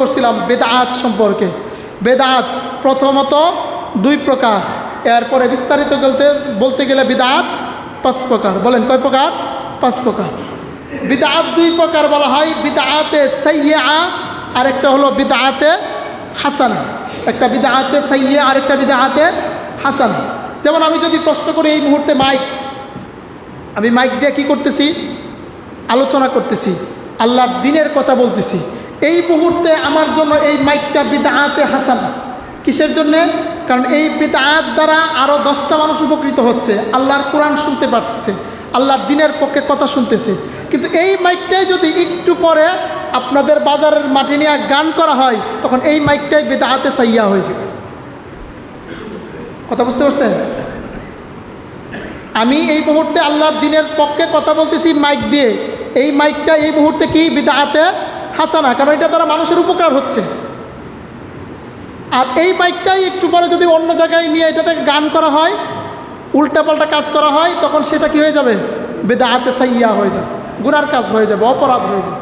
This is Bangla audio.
করছিলাম বেদাত সম্পর্কে। বেদাত প্রথমত দুই প্রকার, এরপরে বিস্তারিত বলতে গেলে বিদাত 5 প্রকার। বলেন কয় প্রকার? 5 প্রকার। বিদাত 2 প্রকার বলা হয়, বিদাতে সাইয়্যা আর একটা হলো বিদাতে হাসানা। একটা বিদাতে সাইয়্যা আর একটা বিদাতে হাসানা। যেমন আমি যদি প্রশ্ন করি এই মুহূর্তে আমি মাইক দিয়ে কী করতেছি? আলোচনা করতেছি, আল্লাহর দ্বীনের কথা বলতেছি। এই মুহূর্তে আমার জন্য এই মাইকটা বিদআতে হাসানা। কিসের জন্যে? কারণ এই বিদআত দ্বারা আরও 10টা মানুষ উপকৃত হচ্ছে, আল্লাহর কোরআন শুনতে পারতেছে, আল্লাহর দ্বীনের পক্ষে কথা শুনতেছে। কিন্তু এই মাইকটাই যদি একটু পরে আপনাদের বাজারের মাটি নিয়ে গান করা হয়, তখন এই মাইকটাই বিদআতে সাইয়্যা হয়ে যাবে। কথা বুঝতে পারছেন? আমি এই মুহূর্তে আল্লাহর দ্বীনের পক্ষে কথা বলতেছি মাইক দিয়ে, এই মাইকটা এই মুহূর্তে কি বিদআতে হাসানা, কারণ এটা দ্বারা মানুষের উপকার হচ্ছে। আর এই মাইকটাই একটু পরে যদি অন্য জায়গায় নিয়ে এটাতে গান করা হয়, উল্টাপাল্টা কাজ করা হয়, তখন সেটা কি হয়ে যাবে? বিদআতে সাইয়্যা হয়ে যাবে, গুনার কাজ হয়ে যাবে, অপরাধ হয়ে যাবে।